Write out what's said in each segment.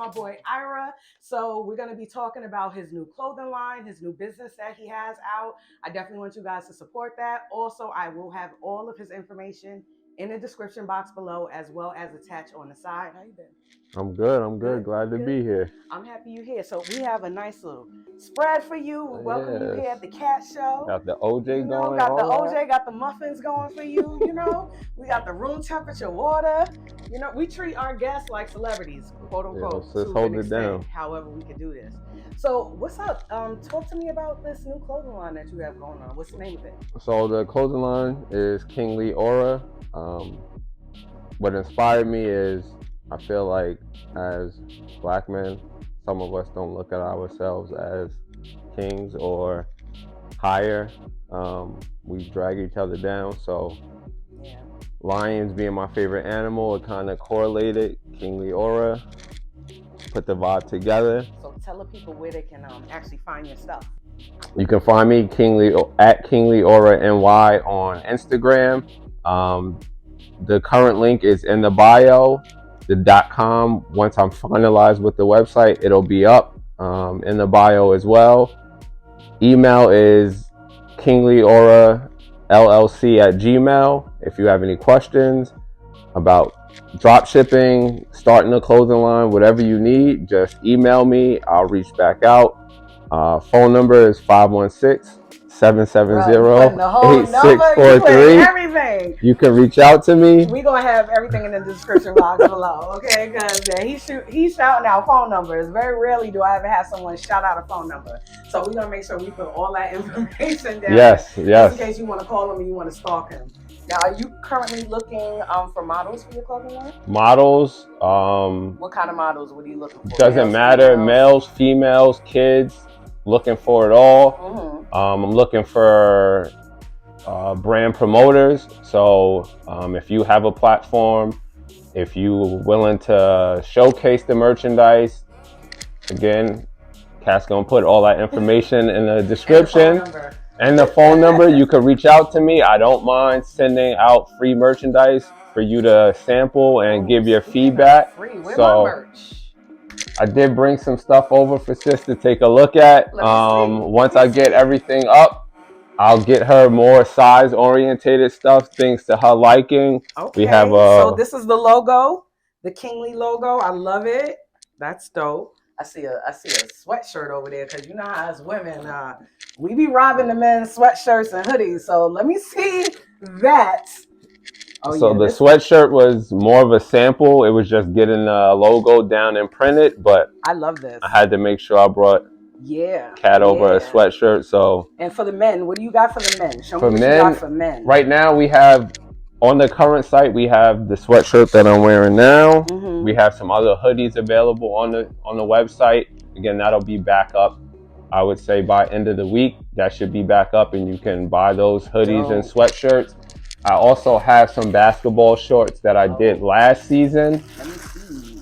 my boy Ira. So we're going to be talking about his new clothing line, his new business that he has out. I definitely want you guys to support that. Also, I will have all of his information in the description box below, as well as attached on the side. How you been? I'm good. I'm good. Glad to be here. I'm happy you're here. So we have a nice little spread for you. We welcome you here Yes. at the Cat Show. Got the OJ going. Got the all OJ, that. got the muffins going for you. We got the room temperature water. We treat our guests like celebrities, quote unquote, Let's to hold an it extent. down. However, we can do this. So, what's up? Talk to me about this new clothing line that you have going on. What's the name of it? So the clothing line is Kinglyaurallc. What inspired me is I feel like as black men, some of us don't look at ourselves as kings or higher. We drag each other down. So lions being my favorite animal, it kind of correlated. Kinglyaurallc, put the vibe together. So tell the people where they can actually find your stuff. You can find me at Kinglyaurallc NY on Instagram. The current link is in the bio. The .com, once I'm finalized with the website, it'll be up in the bio as well. Email is kinglyaurallc@gmail. If you have any questions about drop shipping, starting a clothing line, whatever you need, just email me. I'll reach back out. Phone number is 516-770-8643. Everything. You can reach out to me. We're going to have everything in the description box below, okay? Because he's shouting out phone numbers. Very rarely do I ever have someone shout out a phone number. So we're going to make sure we put all that information down. Yes. Just in case you want to call him and you want to stalk him. Now, are you currently looking for models for your clothing line? Models. What kind of models would you looking for? Doesn't matter. Males, females, kids. Looking for it all. Mm-hmm. I'm looking for brand promoters. So if you have a platform, if you're willing to showcase the merchandise, again, Cat's gonna put all that information in the description. And the phone number, you can reach out to me. I don't mind sending out free merchandise for you to sample and give your feedback. Where's my merch? I did bring some stuff over for sis to take a look at. Once I get everything up, I'll get her more size-orientated stuff, things to her liking. Okay, we have so this is the logo, the Kingly logo. I love it. That's dope. I see a sweatshirt over there because you know how as women, we be robbing the men's sweatshirts and hoodies. So let me see that. Oh, so the sweatshirt was more of a sample. It was just getting the logo down and printed, but I love this. I had to make sure I brought Cat over a sweatshirt. So and for the men, what do you got for the men? Show me what you got for men. Right now we have on the current site we have the sweatshirt that I'm wearing now. Mm-hmm. We have some other hoodies available on the website. Again, that'll be back up. I would say by end of the week that should be back up, and you can buy those hoodies and sweatshirts. I also have some basketball shorts that I did last season. Let me see.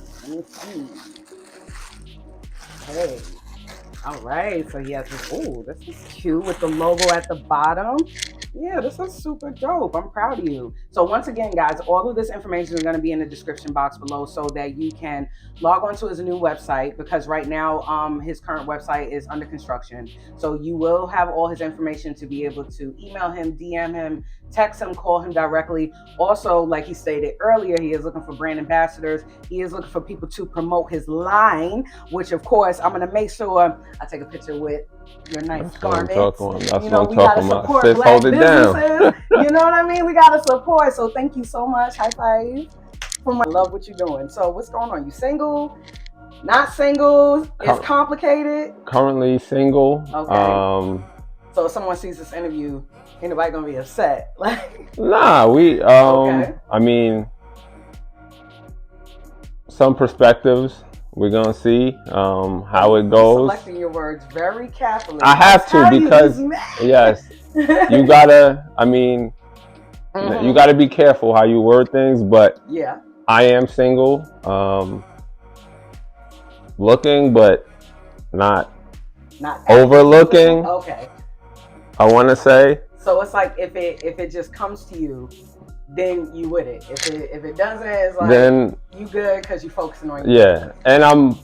Hey. All right. So he has this. Oh, this is cute with the logo at the bottom. Yeah, this is super dope. I'm proud of you. So once again, guys, all of this information is going to be in the description box below so that you can log on to his new website, because right now his current website is under construction. So you will have all his information to be able to email him, DM him, text him, call him directly. Also, like he stated earlier, he is looking for brand ambassadors. He is looking for people to promote his line, which of course I'm going to make sure I take a picture with your nice garments. That's what I'm we gotta support Sis, black businesses. down. You know what I mean? We gotta support. So thank you so much. High five. I love what you're doing. So what's going on? You single? Not single? It's complicated? Currently single. Okay. So if someone sees this interview, ain't nobody gonna be upset. Nah, we okay. I mean, some perspectives. We're gonna see how it goes. Selecting your words very carefully. I have to because yes, you gotta. I mean, you gotta be careful how you word things. But yeah, I am single, looking, but not overlooking. Okay. I want to say. So it's like if it just comes to you, then you with it. If it doesn't, it's like then you good because you focusing on you. Yeah, and I'm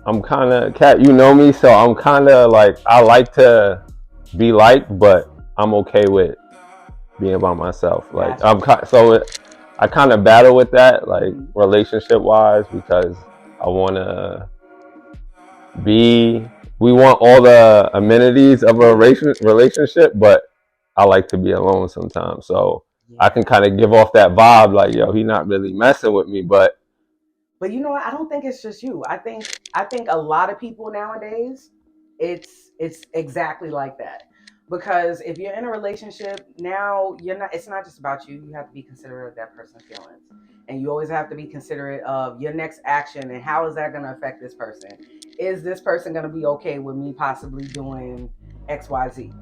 I'm kind of cat. You know me, so I'm kind of like I like to be liked, but I'm okay with being by myself. Like Gotcha. I kind of battle with that, like Hmm. relationship wise, because I want to be. We want all the amenities of a Hmm. relationship, but I like to be alone sometimes. So I can Yeah. kind of give off that vibe, like yo, he not really messing with me, but But you know what? I don't think it's just you. I think a lot of people nowadays, it's exactly like that. Because if you're in a relationship now, you're not. It's not just about you. You have to be considerate of that person's feelings, and you always have to be considerate of your next action and how is that going to affect this person. Is this person going to be okay with me possibly doing X, Y, Z?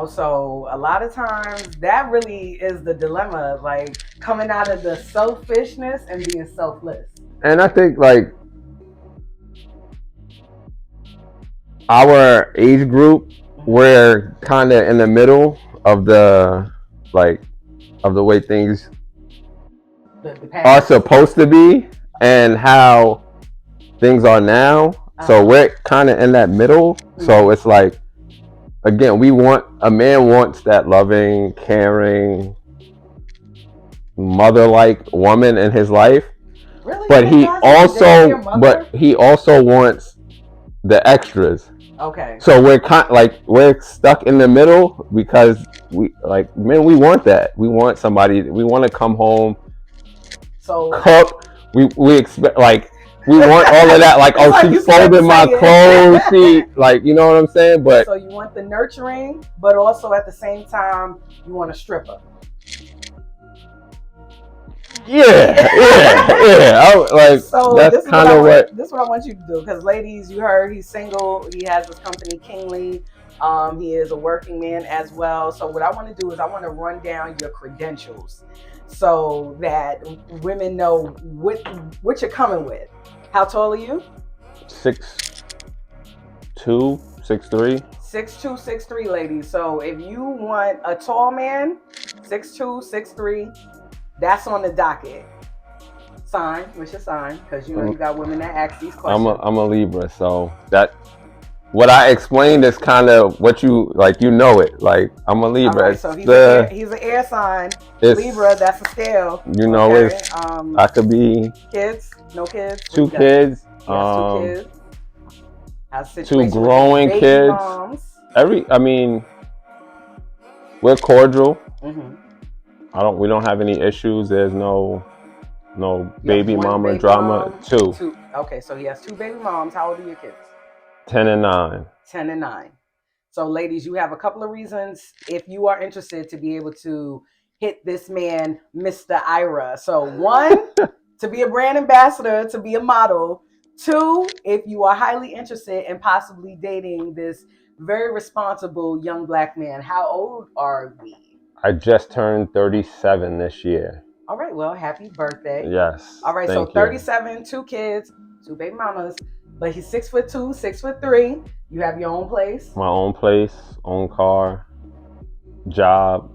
So a lot of times that really is the dilemma, like coming out of the selfishness and being selfless. and I think like our age group, Hmm. we're kind of in the middle of the like of the way things The are past. supposed to be and how things are now. So Uh-huh. we're kind of in that middle. So Hmm. it's like again, we want a man wants that loving, caring, mother-like woman in his life, Really? You guys even date your but mother? he also wants the extras. Okay. So we're stuck in the middle because we like men we want that. We want somebody we want to come home, So cook. We expect like we want all of that like it's oh like she you scared to folded my say clothes, she it. like you know what I'm saying? But So you want the nurturing, but also at the same time you want a stripper. like So that's this is what kind I of want. what This is what I want you to do. Because ladies, you heard he's single. He has his company Kingly. He is a working man as well. So what I want to do is I want to run down your credentials, so that women know what you're coming with. How tall are you? 6'2", 6'3". 6'2", 6'3", ladies. So if you want a tall man, 6'2", 6'3", that's on the docket. Sign. What's your sign? Because you got women that ask these questions. I'm a Libra, so that what I explained is kind of what you like. You know it. Like I'm a All Libra. right, so It's the he's an air sign. Libra, it's that's a scale. you know Okay. it's I could be Kids, no kids. What two you got? kids, He has two kids. How's the two situation with his growing baby kids. moms? I mean, we're cordial. Mm-hmm. We don't have any issues. There's no You have baby one mama baby drama. mom, Two, two. Okay, so he has two baby moms. How old are your kids? 10 and 9. 10 and 9. So, ladies, you have a couple of reasons if you are interested to be able to hit this man, Mr. Ira. So, one, to be a brand ambassador, to be a model. Two, if you are highly interested in possibly dating this very responsible young black man. How old are we? I just turned 37 this year. All right, well, happy birthday. Yes, All right, so thank you. 37, two kids, two baby mamas, but he's 6'2", 6'3". You have your own place. My own place, own car, job.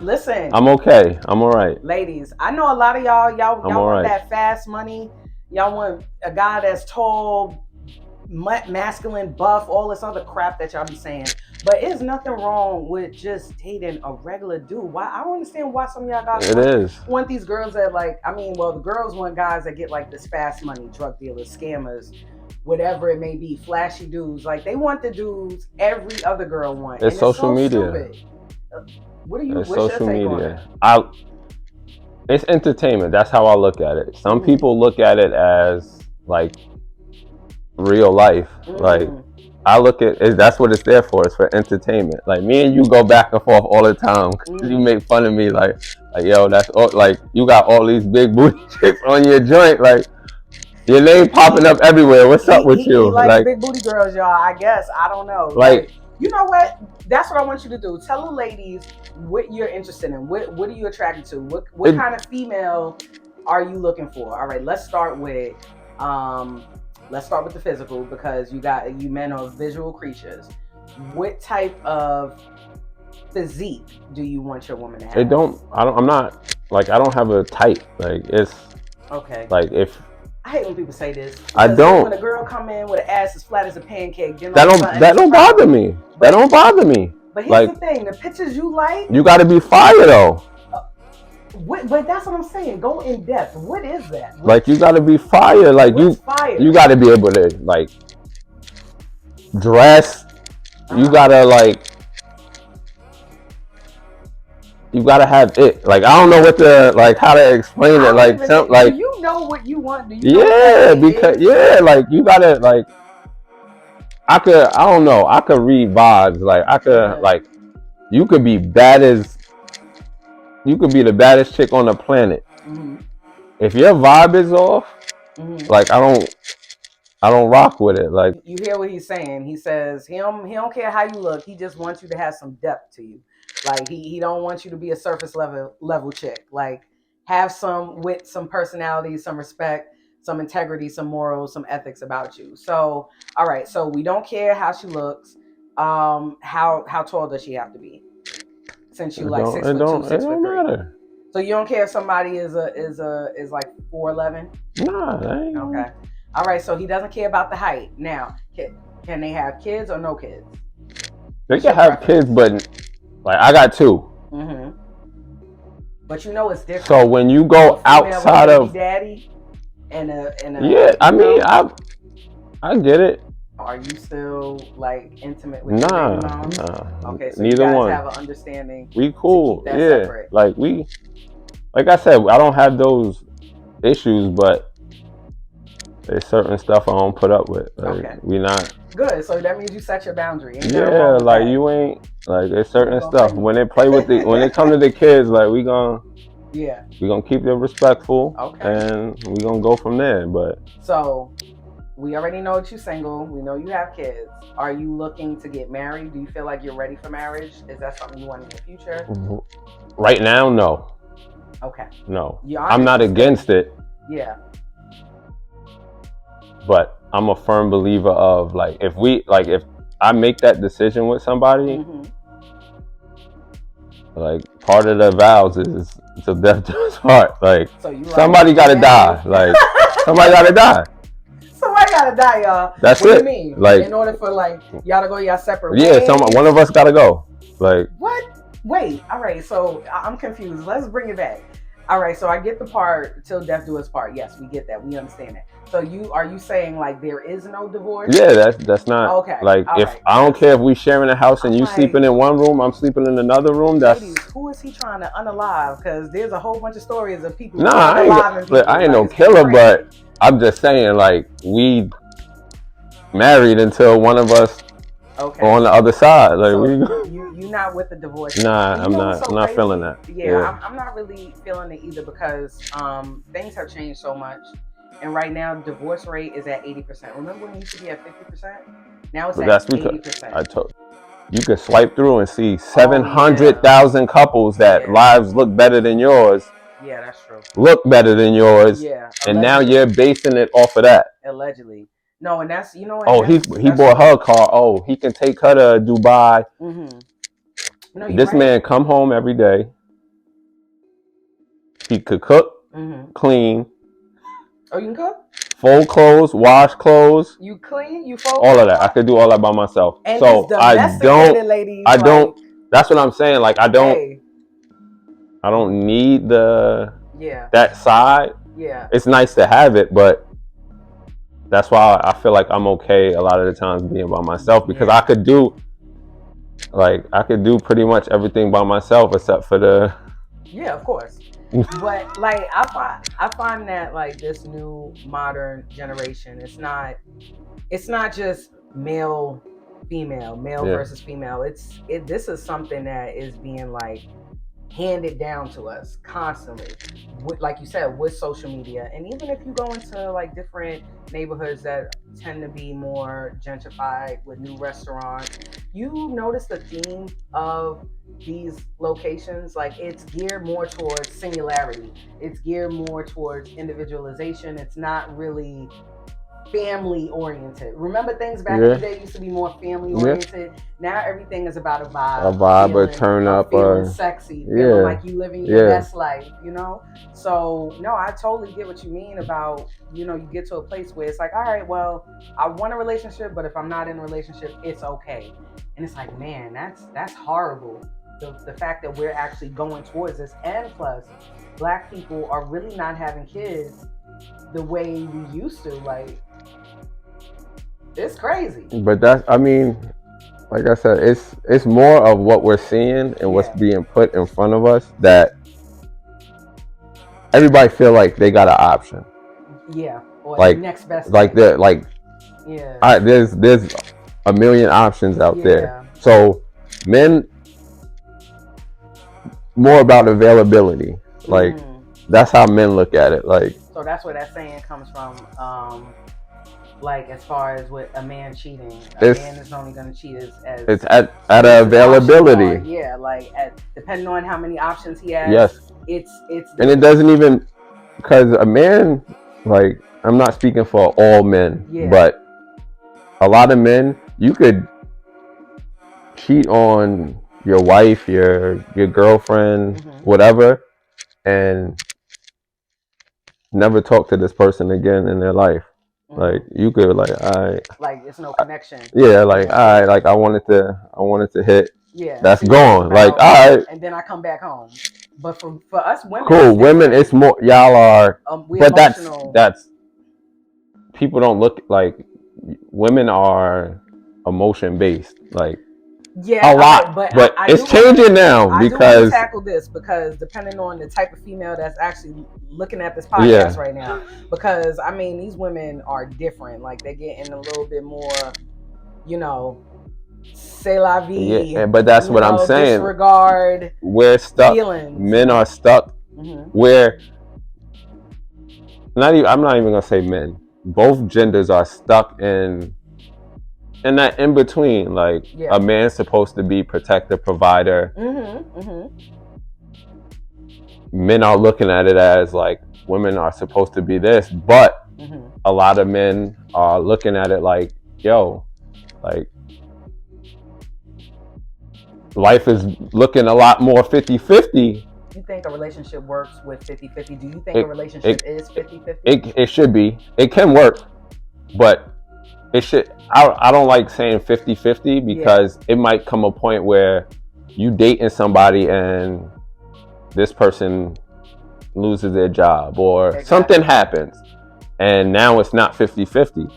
Listen, I'm okay. I'm all right. ladies, I know a lot of y'all I'm all want right. that fast money. Y'all want a guy that's tall, masculine, buff, all this other crap that y'all be saying. But there's nothing wrong with just dating a regular dude. Why I don't understand why some of y'all guys It is. want these girls that well, the girls want guys that get like this fast money, drug dealers, scammers, whatever it may be, flashy dudes. Like they want the dudes every other girl want, It's and it's social so media. stupid. It's What's your social take on media. It's entertainment. That's how I look at it. Some Mm-hmm. people look at it as like real life. Like Mm. I look at it, that's what it's there for. It's for entertainment. Like me and you go back and forth all the time. You Mm. make fun of me like yo, that's all, like you got all these big booty chicks on your joint. Like your name popping He up everywhere. What's up with he you? likes big booty girls, y'all. I guess I don't know. Like You know what? That's what I want you to do. Tell the ladies what you're interested in. What are you attracted to? What it, kind of female are you looking for? All right, let's start with the physical because you men are visual creatures. What type of physique do you want your woman to have? I'm not like I don't have a type. Like it's Okay. like if I hate when people say this I because then when don't. a girl come in with an ass as flat as a pancake, then all That of a don't. sudden That it's a don't bother problem. me. That don't bother me. But here's Like the thing: the pictures you like, you got to be fire though. but that's what I'm saying. Go in depth. What is that? Like you got to be fire. Like What's fire? you got to be able to like dress. You Uh-huh. gotta like. You gotta have it. Like I don't know what to like how to explain I it. don't Like even. some Do like you know what you want? Do you know what that yeah, thing because is? yeah, like you gotta like I don't know. I could read vibes. Like I could Okay. like you could be you could be the baddest chick on the planet. Mm-hmm. If your vibe is off, Mm-hmm. like I don't rock with it. Like You hear what he's saying? He says he don't care how you look. He just wants you to have some depth to you. Like he don't want you to be a surface level chick. Like have some wit, some personality, some respect, some integrity, some morals, some ethics about you. So all right. So we don't care how she looks. How tall does she have to be? Since you like it 6'2", don't it six foot don't three. matter. So you don't care if somebody is like 4'11"? Nah, that ain't Okay. All right. So he doesn't care about the height. Now, can they have kids or no kids? they What's can your have preference? kids, but like I got two. Mm-hmm. But you know it's So different. when you A go female with a outside baby of daddy and yeah, a I mean I get it. are you still like intimate with your baby Nah, moms? nah, Okay, so you neither guys one. have an understanding We to keep cool, that yeah. separate. Like like I said, I don't have those issues, but there's certain stuff I don't put up with. Like Okay. we not, Good. So that means you set your boundary. Ain't nothing yeah. wrong with Like that. you ain't like there's I'm not certain gonna play stuff you. when they play with when it come to the kids, like Yeah. we gonna keep it respectful Okay. and we gonna go from there. But So we already know that you're single. We know you have kids. Are you looking to get married? Do you feel like you're ready for marriage? Is that something you want in the future? right now, no, Okay. no. You're I'm honest not is good. against it, Yeah. but I'm a firm believer of like if I make that decision with somebody, Mm-hmm. like part of the vows is to death do us part. Like So you like somebody to be gotta die. married? Like somebody gotta die. Somebody gotta die, y'all. That's What do you it. mean? Like In order for like y'all to go your separate yeah, ways? one of us gotta go. Like What? Wait. All right. So I'm confused. Let's bring it back. All right. So I get the part till death do us part. Yes, we get that. We understand that. So are you saying like there is no divorce? yeah, that's not Okay. like All if right. I don't Because care if we sharing a house and I'm you sleeping like, in one room, I'm sleeping in another room. ladies, That's who is he trying to unalive? Because there's a whole bunch of stories of people nah. unaliving people. I ain't Like no it's getting killer, crazy. but I'm just saying like we married until one of us Okay. on the other side. Like So we you not with the divorce thing. nah. And you know what's I'm so not feeling crazy? that. Yeah, Yeah. I'm not really feeling it either because things have changed so much. And right now divorce rate is at 80%. Remember when it used to be at 50%? Now it's But at that's because 80%. I told you could swipe through and see Oh yeah. 700,000 couples that Yeah. lives look better than yours, Yeah, that's true. look better than yours, Yeah. and now Allegedly. you're basing it off of that. Allegedly. No, and that's and Oh, he that's bought her true. a car. Oh, he can take her to Dubai. Mm-hmm. No, you're This right. man come home every day. He could cook, Mm-hmm. clean, Oh, you can cook? fold clothes, wash clothes, You clean? You fold all of clothes? that. I could do all that by myself. And it's So domesticated, ladies. I don't. Like, That's what I'm saying. Like hey, I don't need yeah, that side. yeah. It's nice to have it, but that's why I feel like I'm okay a lot of the times being by myself because Yeah, I could do pretty much everything by myself except for the yeah, of course. But like I find that like this new modern generation, it's not just male yeah. versus female. This is something that is being like handed down to us constantly like you said with social media, and even if you go into like different neighborhoods that tend to be more gentrified with new restaurants, you notice the theme of these locations. Like it's geared more towards singularity, it's geared more towards individualization. It's not really family oriented. Remember things back in the Yeah. day used to be more family Yeah. oriented. Now everything is about a A vibe, vibe, a turn up, feeling sexy, feeling yeah, like you living your yeah. best life, you know? So no, I totally get what you mean about, you get to a place where it's like, all right, well, I want a relationship, but if I'm not in a relationship, it's okay. And it's like, man, that's horrible. The fact that we're actually going towards this, and plus black people are really not having kids the way we used to. Like, it's crazy. But I mean, like I said, it's more of what we're seeing and what's Yeah. being put in front of us that everybody feel like they got an option. Yeah. Or the Like, next best like thing. the like, Yeah. there's a million options out there. Yeah. So men more about availability. Like, that's how men look at it. Like, so that's where that saying comes from. Like, as far as with a man cheating, a man is only going to cheat as it's at availability. Yeah, like depending on how many options he has. Yes. It's and it doesn't even, because a man, like, I'm not speaking for all men, but a lot of men, you could cheat on your wife, your girlfriend, whatever, and never talk to this person again in their life. Like, you could, like, like it's no connection. Yeah, like, like I wanted to hit. Yeah, that's gone. Like, all right, and then I come back home. But for us women, cool. Women, it's more, y'all are, but emotional. that's people don't look like women are emotion based. Like, yeah, a lot, but it's changing now because tackle this, because depending on the type of female that's actually looking at this podcast right now, because I mean these women are different. Like, they're getting a little bit more, c'est la vie. Yeah, but that's what I'm saying. Disregard. We're stuck. Feelings. Men are stuck. Where I'm not even gonna say men. Both genders are stuck in that in between. Like, a man's supposed to be protector, provider. Men are looking at it as like women are supposed to be this, but a lot of men are looking at it like, yo, like, life is looking a lot more 50-50. You think a relationship works with 50-50? Do you think a relationship is 50-50? It should be. It can work, but it should. I don't like saying 50-50 because it might come a point where you dating somebody and this person loses their job or something happens, and now it's not 50-50.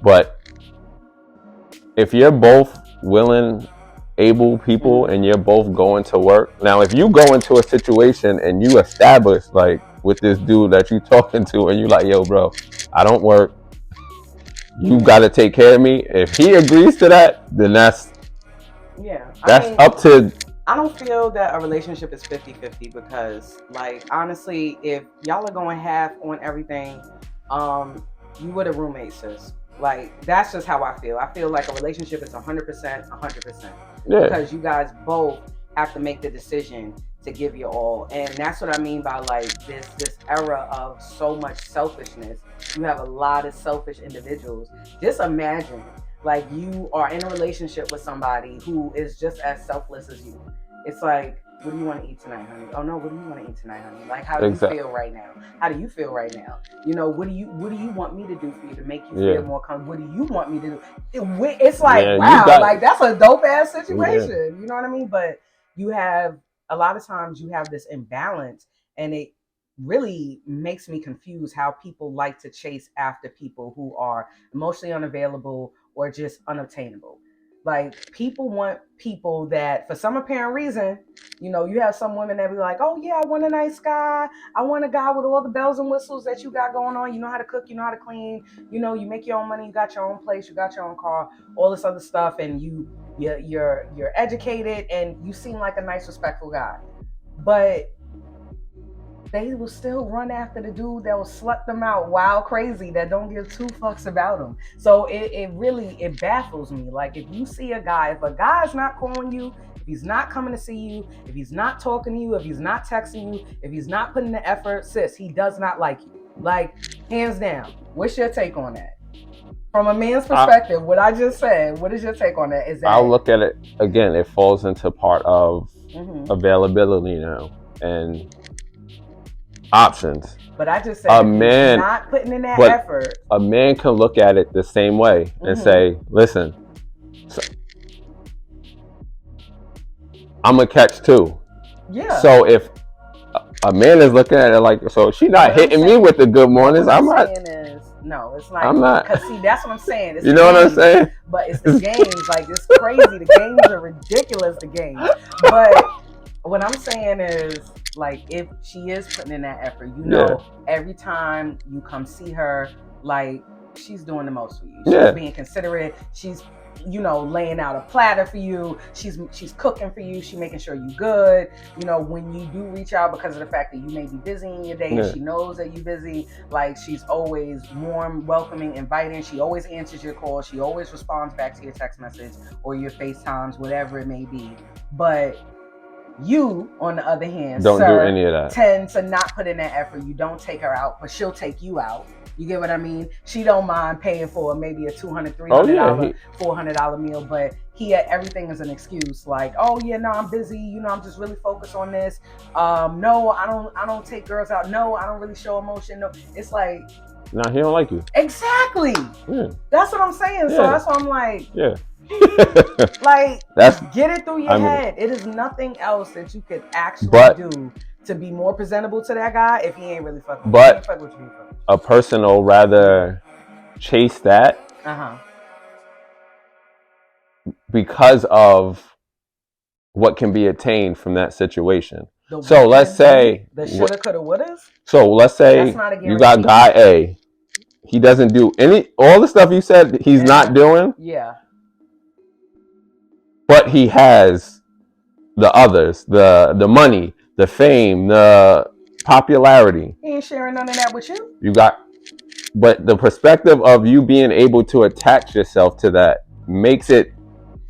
But if you're both willing, able people, and you're both going to work. Now, if you go into a situation and you establish, like, with this dude that you talking to, and you like, yo, bro, I don't work, you got to take care of me. If he agrees to that, then that's up to. I don't feel that a relationship is 50-50 because, like, honestly, if y'all are going half on everything, you would have roommates, sis. Like, that's just how I feel. I feel like a relationship is 100%, 100%. Yeah. Because you guys both have to make the decision to give your all. And that's what I mean by, like, this era of so much selfishness. You have a lot of selfish individuals. Just imagine, like, you are in a relationship with somebody who is just as selfless as you. It's like, what do you want to eat tonight, honey? Oh no, what do you want to eat tonight, honey? Like, how do you feel right now? How do you feel right now? What do you want me to do for you to make you feel more comfortable? What do you want me to do? It's like, wow, like, that's a dope ass situation. You know what I mean? But you have, a lot of times you have this imbalance, and it really makes me confused how people like to chase after people who are emotionally unavailable or just unobtainable. Like, people want people that, for some apparent reason, you have some women that be like, oh yeah, I want a nice guy. I want a guy with all the bells and whistles that you got going on. You know how to cook, you know how to clean, you make your own money, you got your own place, you got your own car, all this other stuff, and you're educated and you seem like a nice, respectful guy. But they will still run after the dude that will slut them out wild crazy, that don't give two fucks about them. So it really baffles me. Like, if you see a guy, if a guy's not calling you, if he's not coming to see you, if he's not talking to you, if he's not texting you, if he's not putting the effort, sis, he does not like you. Like, hands down. What's your take on that? From a man's I, perspective, what I just said, what is your take on that? Is I'll that look at it again. It falls into part of mm-hmm. availability now and options. But I just said A if he's man, not putting in that but effort. a man can look at it the same way and Mm-hmm. say, "Listen, I'm a catch too." Yeah. So if a man is looking at it like, so she not What I'm hitting me saying, with the good but mornings. what I'm I'm not. saying is, no, it's I'm like, not. cause see, that's what I'm saying. It's You the know what I'm games, saying? but it's the games. Like it's crazy. The games are ridiculous. The games, but what I'm saying is, like, if she is putting in that effort, Yeah, every time you come see her, like, she's doing the most for you. She's yeah, being considerate. She's, laying out a platter for you. She's cooking for you. She's making sure you good. When you do reach out because of the fact that you may be busy in your day and yeah. she knows that you're busy, like, she's always warm, welcoming, inviting. She always answers your call. She always responds back to your text message or your FaceTimes, whatever it may be. But you, on the other hand, Don't do sir, any of that. tend to not put in that effort. You don't take her out, but she'll take you out. You get what I mean? She don't mind paying for maybe a $200, Oh yeah, $300, $400 meal, but everything is an excuse. Like, oh yeah, no, I'm busy. I'm just really focused on this. No, I don't take girls out. No, I don't really show emotion. No, it's like, nah, he don't like you. exactly. Yeah, That's what I'm saying. So yeah, that's why I'm like, yeah. like, That's. get it through your I mean, head. It is nothing else that you could actually but do to be more presentable to that guy if he ain't really fucking with you. He ain't but fucking with you. a person will rather chase that Uh-huh. because of what can be attained from that situation. The So what can let's attain? say, The shoulda, coulda, wouldas? so let's That's say not a you got guarantee. guy A. He doesn't do all the stuff you said he's not doing, Yeah. but he has the others, the money, the fame, the popularity. He ain't sharing none of that with you. You got, but the perspective of you being able to attach yourself to that makes It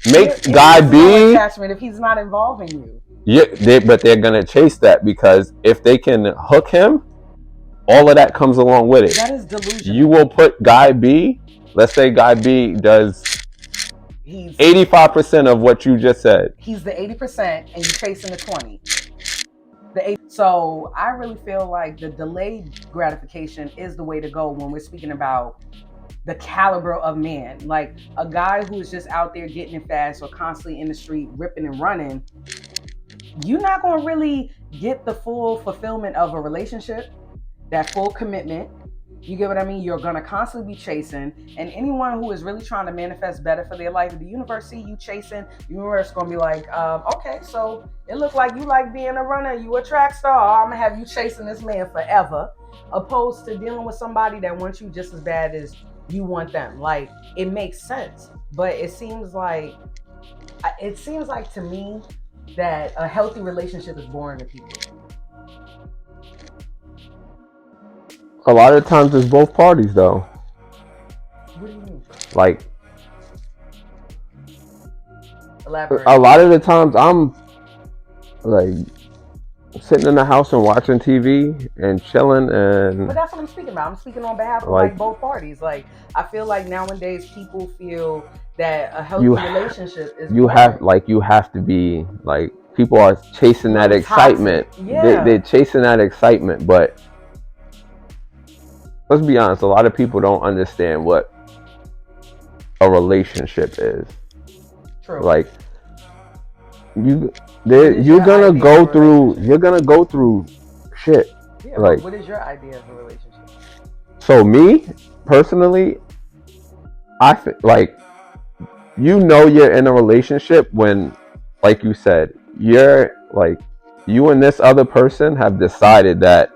guy is no B. attachment if he's not involving you. Yeah, but they're gonna chase that because if they can hook him, all of that comes along with it. That is delusional. You will put guy B. Let's say guy B does He's 85% of what you just said. He's the 80% and you're chasing the 20. So I really feel like the delayed gratification is the way to go when we're speaking about the caliber of man. Like a guy who is just out there getting it fast or constantly in the street ripping and running, you're not going to really get the full fulfillment of a relationship, that full commitment. You get what I mean? You're going to constantly be chasing. And anyone who is really trying to manifest better for their life, the universe see you chasing, the universe is going to be like, okay, so it looks like you like being a runner. You a track star. I'm going to have you chasing this man forever. Opposed to dealing with somebody that wants you just as bad as you want them. Like, it makes sense. But it seems like to me that a healthy relationship is boring to people. A lot of times it's both parties though. What do you mean? Like Elaborate. a lot of the times I'm like sitting in the house and watching TV and chilling and. But that's what I'm speaking about. I'm speaking on behalf of like both parties. Like I feel like nowadays people feel that a healthy relationship is you have to be like people are chasing that excitement. Yeah. They're chasing that excitement, but let's be honest, a lot of people don't understand what a relationship is. True. Like you're gonna go through shit. Yeah, like what is your idea of a relationship? So me personally, I feel like you're in a relationship when, like you said, you're like you and this other person have decided that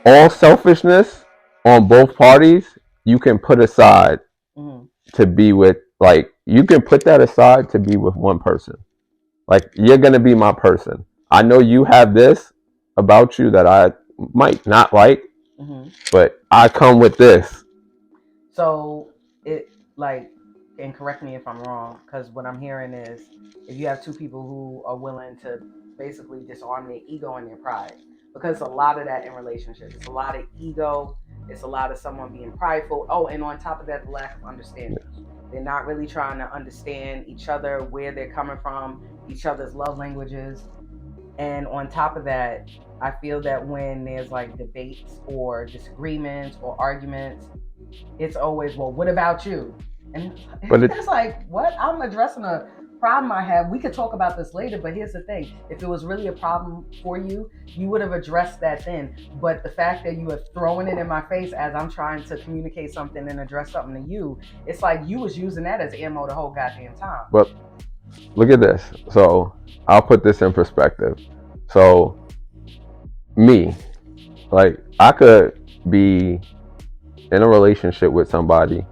all selfishness on both parties you can put aside to be with, like, you can put that aside to be with one person. Like, you're gonna be my person. I know you have this about you that I might not like, but I come with this. So it, like, and correct me if I'm wrong, because what I'm hearing is if you have two people who are willing to basically disarm their ego and their pride, because a lot of that in relationships, it's a lot of ego It's a lot of someone being prideful. Oh, and on top of that, the lack of understanding. They're not really trying to understand each other, where they're coming from, each other's love languages. And on top of that, I feel that when there's like debates or disagreements or arguments, it's always, well, what about you? And But it, it's like, what? I'm addressing a problem I have. We could talk about this later, but here's the thing. If it was really a problem for you, you would have addressed that then. But the fact that you are throwing it in my face as I'm trying to communicate something and address something to you, it's like you was using that as ammo the whole goddamn time. but look at this. So I'll put this in perspective. So me, like I could be in a relationship with somebody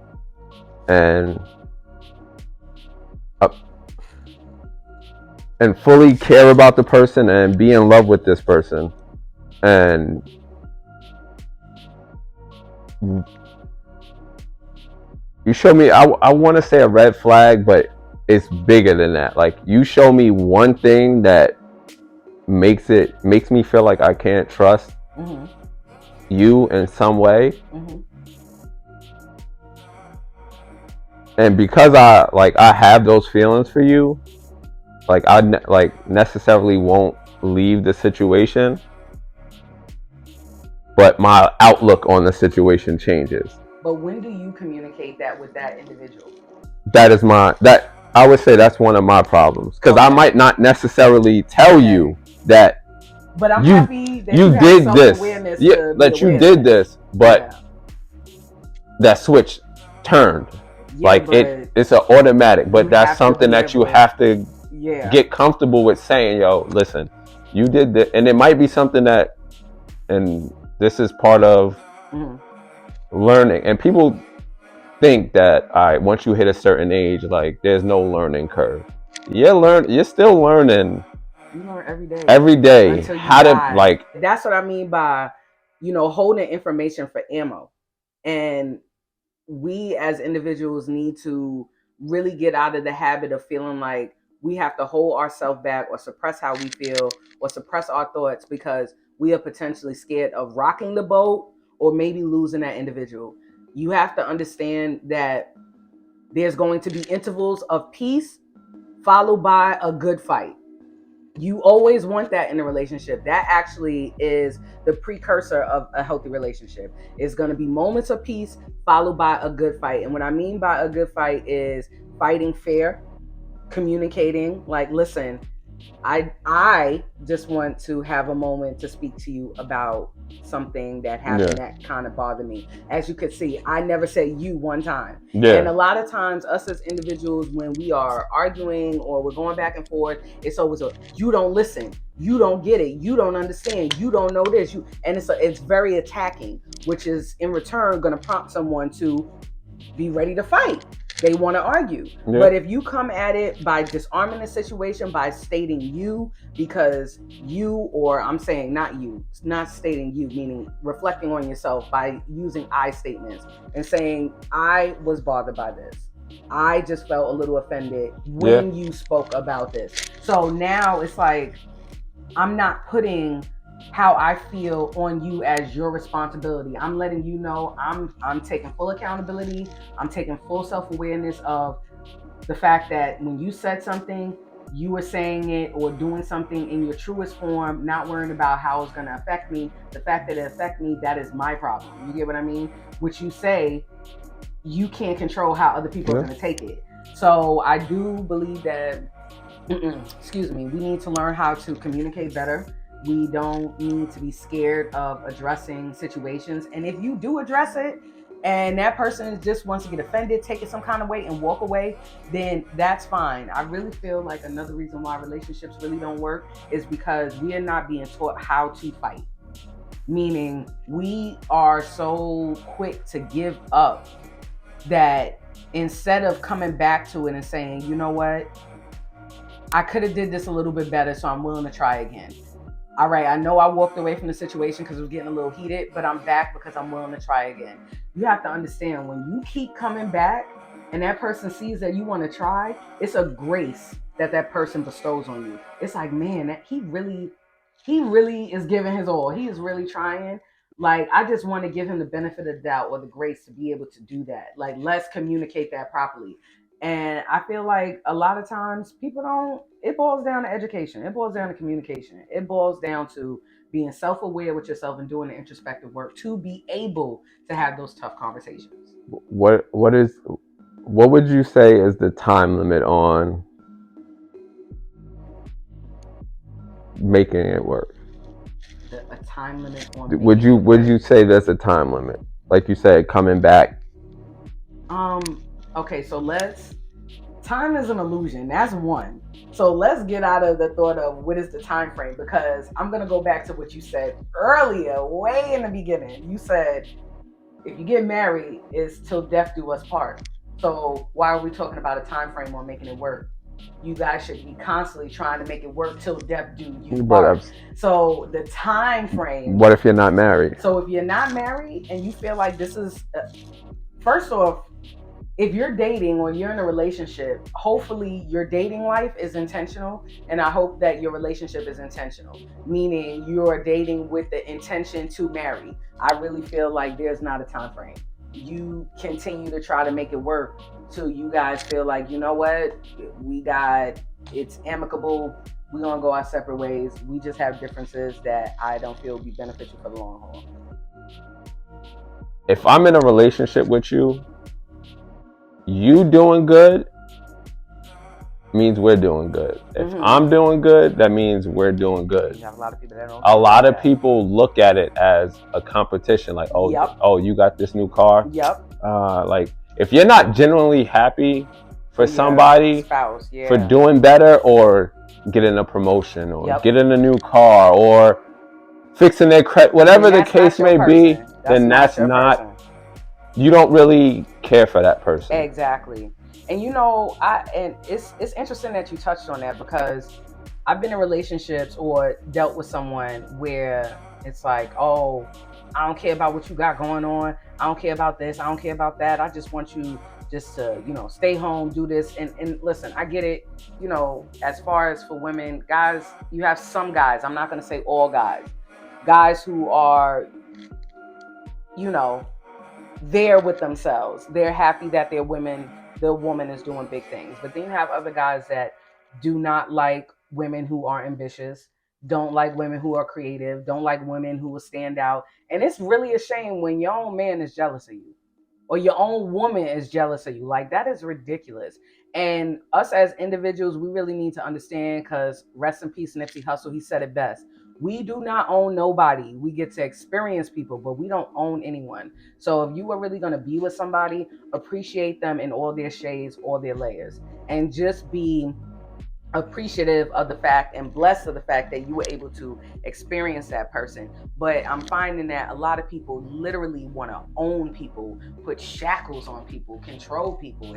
and uh, and fully care about the person and be in love with this person, and you show me, I want to say a red flag, but it's bigger than that. Like you show me one thing that makes me feel like I can't trust Mm-hmm. you in some way. Mm-hmm. And because I have those feelings for you, like like necessarily won't leave the situation, but my outlook on the situation changes. But when do you communicate that with that individual? That is that I would say that's one of my problems, because I might not necessarily tell you that but I'm you happy that you have did this, self-awareness yeah, that you did this, but that switch turned. Yeah, like it's an automatic, but that's something that you have to get comfortable with saying, yo, listen, you did this. And it might be something that, and this is part of learning, and people think that, all right, once you hit a certain age, like there's no learning curve. You're still learning. You learn every day how to, like, that's what I mean by, holding information for ammo. And we as individuals need to really get out of the habit of feeling like we have to hold ourselves back or suppress how we feel or suppress our thoughts because we are potentially scared of rocking the boat or maybe losing that individual. You have to understand that there's going to be intervals of peace followed by a good fight. You always want that in a relationship. That actually is the precursor of a healthy relationship. It's going to be moments of peace followed by a good fight. And what I mean by a good fight is fighting fair, communicating, like, listen, I just want to have a moment to speak to you about something that happened that kind of bothered me. As you could see, I never say you one time. And a lot of times us as individuals, when we are arguing or we're going back and forth, it's always you don't listen, you don't get it, you don't understand, you don't know this, and it's very attacking, which is in return going to prompt someone to be ready to fight. They want to argue. But if you come at it by disarming the situation, by stating you, because you, or I'm saying not you, not stating you, meaning reflecting on yourself by using I statements and saying, I was bothered by this. I just felt a little offended when you spoke about this. So now it's like, I'm not putting how I feel on you as your responsibility. I'm letting you know I'm taking full accountability. I'm taking full self-awareness of the fact that when you said something, you were saying it or doing something in your truest form, not worrying about how it's going to affect me. The fact that it affects me, that is my problem. You get what I mean? Which you say, you can't control how other people are going to take it. So I do believe that, excuse me, we need to learn how to communicate better. We don't need to be scared of addressing situations. And if you do address it and that person just wants to get offended, take it some kind of way and walk away, then that's fine. I really feel like another reason why relationships really don't work is because we are not being taught how to fight. Meaning we are so quick to give up that instead of coming back to it and saying, you know what, I could have did this a little bit better, so I'm willing to try again. All right, I know I walked away from the situation because it was getting a little heated, but I'm back because I'm willing to try again. You have to understand, when you keep coming back and that person sees that you want to try, it's a grace that person bestows on you. It's like, man, he really is giving his all. He is really trying. Like, I just want to give him the benefit of the doubt or the grace to be able to do that. Like, let's communicate that properly. And I feel like a lot of times people don't, it boils down to education. It boils down to communication. It boils down to being self aware with yourself and doing the introspective work to be able to have those tough conversations. What would you say is the time limit on making it work? A time limit on Would you say there's a time limit? Like you said, coming back. Okay, so time is an illusion. That's one. So let's get out of the thought of what is the time frame, because I'm gonna go back to what you said earlier, way in the beginning. You said if you get married, it's till death do us part. So why are we talking about a time frame on making it work? You guys should be constantly trying to make it work till death do you part. So the time frame. What if you're not married? So if you're not married and you feel like this is, first off, if you're dating or you're in a relationship, hopefully your dating life is intentional, and I hope that your relationship is intentional, meaning you're dating with the intention to marry. I really feel like there's not a time frame. You continue to try to make it work till you guys feel like, you know what, it's amicable. We're gonna go our separate ways. We just have differences that I don't feel will be beneficial for the long haul. If I'm in a relationship with you, you doing good means we're doing good. If I'm doing good, that means we're doing good. You have a lot of people that don't. A lot of people look at it as a competition, like, oh, you got this new car. Like, if you're not genuinely happy for somebody, spouse, for doing better or getting a promotion or getting a new car or fixing their credit, whatever the case may be, then that's not. You don't really care for that person. Exactly. And it's interesting that you touched on that, because I've been in relationships or dealt with someone where it's like, oh, I don't care about what you got going on. I don't care about this. I don't care about that. I just want you just to, stay home, do this. And listen, I get it. As far as for women, guys, you have some guys, I'm not going to say all guys who are, there with themselves. They're happy that the woman is doing big things. But then you have other guys that do not like women who are ambitious, don't like women who are creative, don't like women who will stand out. And it's really a shame when your own man is jealous of you or your own woman is jealous of you. Like, that is ridiculous. And us as individuals, we really need to understand, because rest in peace, Nipsey Hussle, he said it best. We do not own nobody. We get to experience people, but we don't own anyone. So if you are really going to be with somebody, appreciate them in all their shades, all their layers, and just be appreciative of the fact and blessed of the fact that you were able to experience that person. But I'm finding that a lot of people literally want to own people, put shackles on people, control people.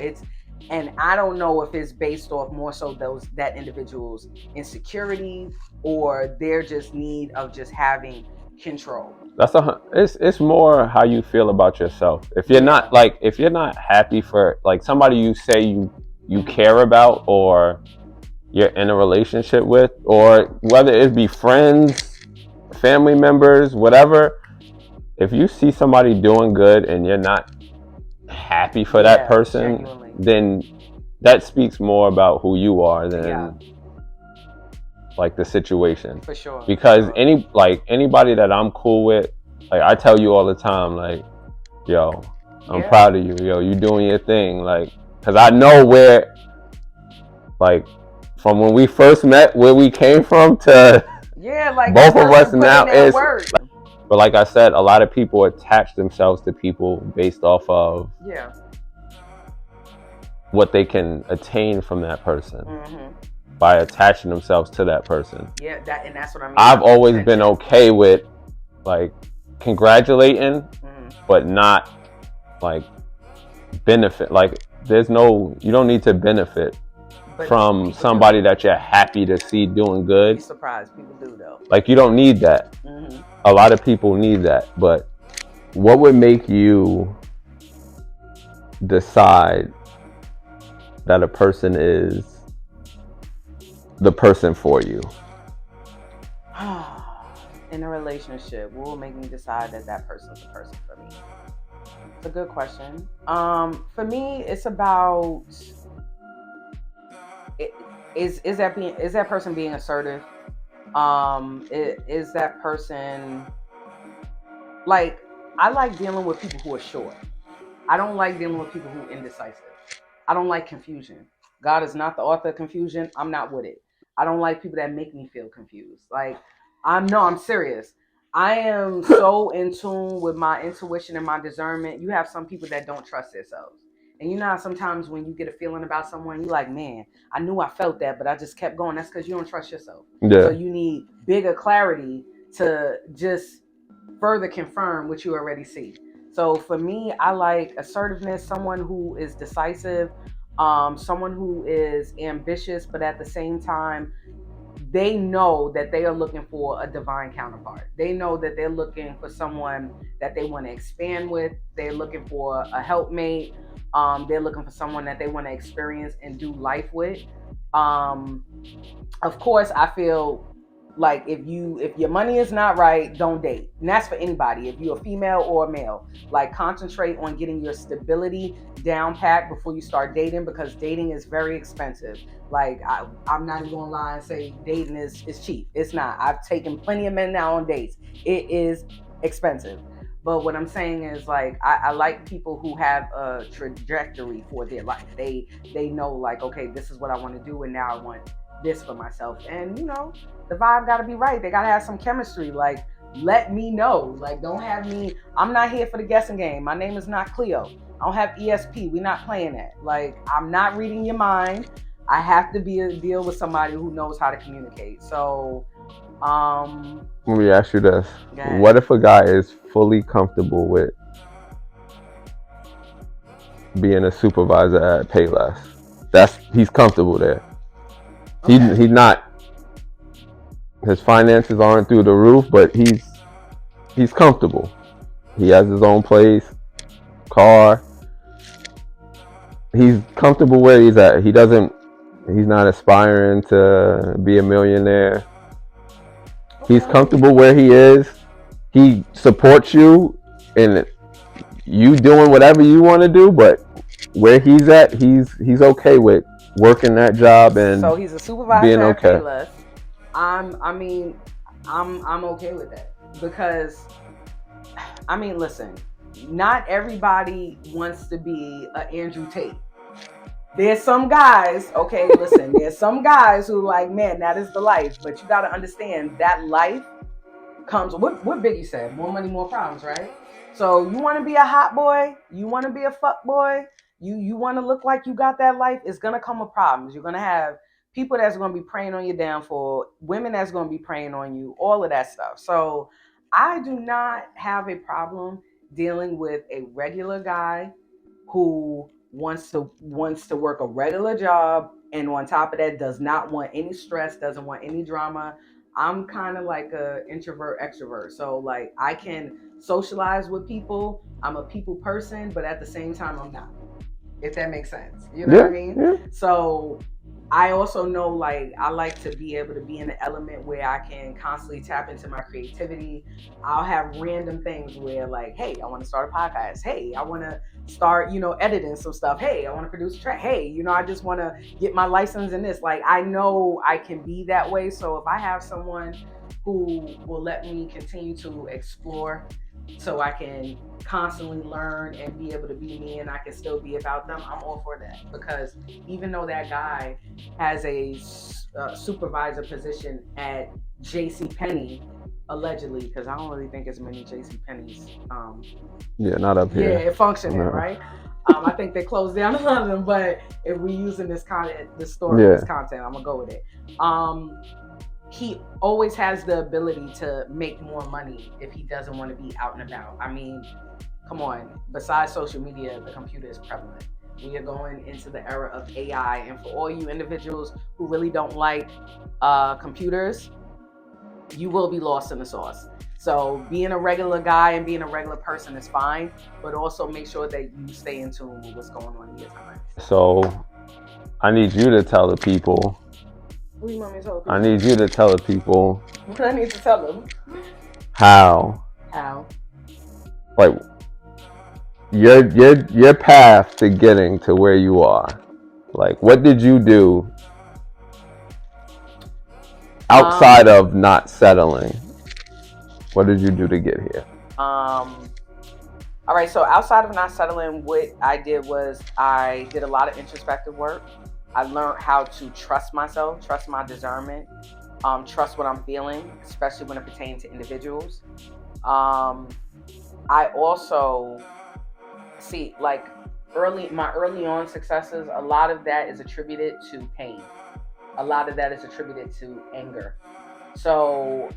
And I don't know if it's based off more so that individual's insecurity or their just need of just having control. It's more how you feel about yourself. If you're not happy for like somebody you say you care about or you're in a relationship with, or whether it be friends, family members, whatever, if you see somebody doing good and you're not happy for that person, genuinely, then that speaks more about who you are than like the situation. For sure. Because anybody that I'm cool with, like I tell you all the time, like, yo, I'm proud of you. Yo, you doing your thing. Like, cause I know where, like, from when we first met, where we came from to like both of us now is. But like I said, a lot of people attach themselves to people based off of what they can attain from that person by attaching themselves to that person. And that's what I mean. I've always been okay with like congratulating, but not like benefit. Like you don't need to benefit from somebody that you're happy to see doing good. You're surprised people do though. Like you don't need that. A lot of people need that. But what would make you decide that a person is the person for you? in a relationship, what will make me decide that that person's the person for me? It's a good question. For me, it's about i- is that person being assertive? Is that person like I like dealing with people who are short. I don't like dealing with people who are indecisive. I don't like confusion. God is not the author of confusion. I'm not with it. I don't like people that make me feel confused. Like I'm serious. I am so in tune with my intuition and my discernment. You have some people that don't trust themselves. And you know how sometimes when you get a feeling about someone, you're like, man, I knew I felt that, but I just kept going. That's because you don't trust yourself. So Yeah. you need bigger clarity to just further confirm what you already see. So for me, I like assertiveness, someone who is decisive, someone who is ambitious, but at the same time, they know that they are looking for a divine counterpart. They know that they're looking for someone that they want to expand with. They're looking for a helpmate. They're looking for someone that they want to experience and do life with. Um, of course, I feel like if your money is not right, don't date. And that's for anybody. If you're a female or a male, like concentrate on getting your stability down pat before you start dating, because dating is very expensive. Like I'm not even gonna lie and say dating is cheap. It's not. I've taken plenty of men now on dates. It is expensive. But what I'm saying is like I like people who have a trajectory for their life. They know like, okay, this is what I want to do and now I want this for myself. And you know, the vibe gotta be right. They gotta have some chemistry. Like, let me know. Like, don't have me. I'm not here for the guessing game. My name is not Cleo. I don't have ESP. We're not playing that. Like, I'm not reading your mind. I have to be a deal with somebody who knows how to communicate. So, Let me ask you this: yeah. what if a guy is fully comfortable with being a supervisor at Payless? He's comfortable there. Okay. He's not. His finances aren't through the roof, but he's comfortable. He has his own place, car. He's comfortable where he's at. He's not aspiring to be a millionaire. He's Okay. comfortable where he is. He supports you in you doing whatever you want to do, but where he's at, he's okay with working that job and So he's a supervisor being at okay. Payless. I mean, I'm okay with that because I mean, listen, not everybody wants to be a Andrew Tate. There's some guys, okay, listen, there's some guys who like, man, that is the life. But you got to understand that life comes, what Biggie said, more money, more problems, right? So you want to be a hot boy, you want to be a fuck boy, you want to look like you got that life, it's going to come with problems. You're going to have people that's going to be preying on your downfall, women that's going to be preying on you, all of that stuff. So I do not have a problem dealing with a regular guy who wants to work a regular job and on top of that does not want any stress, doesn't want any drama. I'm kind of like a introvert extrovert. So like I can socialize with people. I'm a people person, but at the same time I'm not. If that makes sense. You know what I Yeah, mean? yeah, So I also know like I like to be able to be in an element where I can constantly tap into my creativity. I'll have random things where like, hey, I want to start a podcast. Hey, I want to start, editing some stuff. Hey, I want to produce a track. Hey, I just want to get my license in this. Like I know I can be that way. So if I have someone who will let me continue to explore so I can constantly learn and be able to be me and I can still be about them, I'm all for that. Because even though that guy has a supervisor position at JC Penney, allegedly, because I don't really think as many JC Penney's yeah. Not up here. functioning, No. right? I think they closed down a lot of them, but if we're using this content, this story, Yeah, this content, I'm gonna go with it. He always has the ability to make more money if he doesn't want to be out and about. I mean, come on. Besides social media, the computer is prevalent. We are going into the era of AI, and for all you individuals who really don't like computers, you will be lost in the sauce. So being a regular guy and being a regular person is fine, but also make sure that you stay in tune with what's going on in your time. so I need you to tell the people. What do you want me to tell I people? need you to tell the people What I need to tell them? how, How? like, your path to getting to where you are. Like, what did you do outside of not settling? What did you do to get here? All right, so outside of not settling, what I did was I did a lot of introspective work. I learned how to trust myself, trust my discernment, trust what I'm feeling, especially when it pertains to individuals. Um, I also see, like, my early on successes, a lot of that is attributed to pain. A lot of that is attributed to anger. So,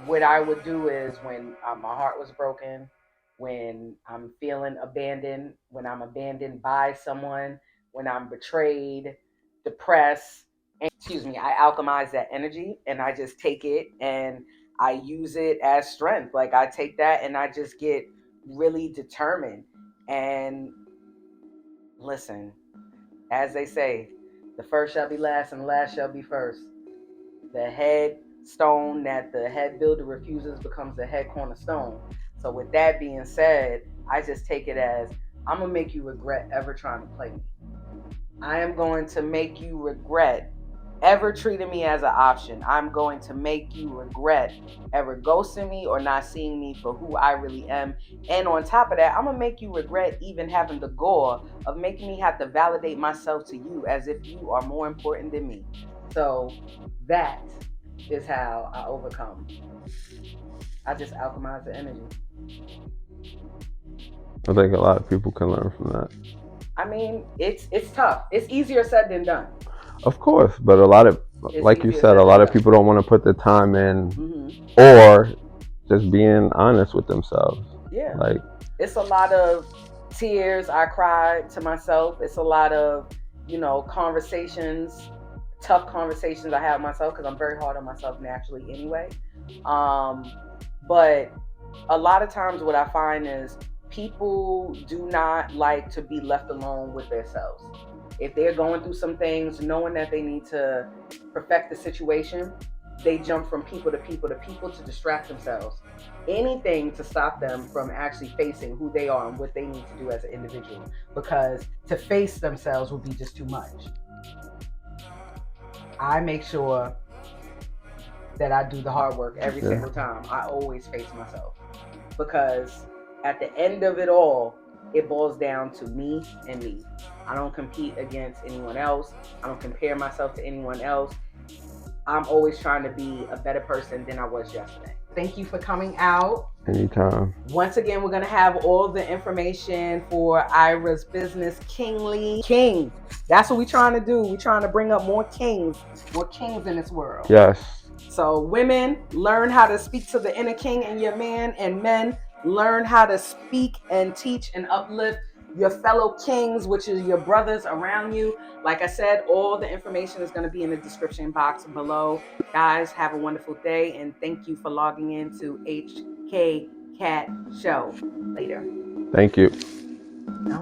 what I would do is when my heart was broken, when I'm feeling abandoned, when I'm abandoned by someone, when I'm betrayed, depressed, excuse me, I alchemize that energy and I just take it and I use it as strength. Like, I take that and I just get really determined. And listen, as they say, the first shall be last and the last shall be first. The head stone that the head builder refuses becomes the head cornerstone. So with that being said, I just take it as, I'm gonna make you regret ever trying to play me. I am going to make you regret ever treating me as an option. I'm going to make you regret ever ghosting me or not seeing me for who I really am. And on top of that, I'm gonna make you regret even having the gall of making me have to validate myself to you as if you are more important than me. So that is how I overcome. I just alchemize the energy. I think a lot of people can learn from that. I mean, it's tough. It's easier said than done. Of course, but a lot of, It's like you easier said, said a than lot of done. people don't want to put the time in, Mm-hmm. or just being honest with themselves. Yeah. Like, It's a lot of tears I cried to myself. It's a lot of, conversations, tough conversations I have with myself because I'm very hard on myself naturally anyway. Um, but a lot of times what I find is people do not like to be left alone with themselves. If they're going through some things, knowing that they need to perfect the situation, they jump from people to people to people to distract themselves. Anything to stop them from actually facing who they are and what they need to do as an individual. Because to face themselves would be just too much. I make sure that I do the hard work every single time. I always face myself. Because at the end of it all, it boils down to me and me. I don't compete against anyone else. I don't compare myself to anyone else. I'm always trying to be a better person than I was yesterday. Thank you for coming out. anytime. Once again, we're going to have all the information for Ira's business, King. That's what we're trying to do. We're trying to bring up more kings in this world. Yes. So women, learn how to speak to the inner king in your man, and men, learn how to speak and teach and uplift your fellow kings, which is your brothers around you. Like I said, all the information is going to be in the description box below. Guys, have a wonderful day, and thank you for logging in to HK Cat Show. Later. Thank you.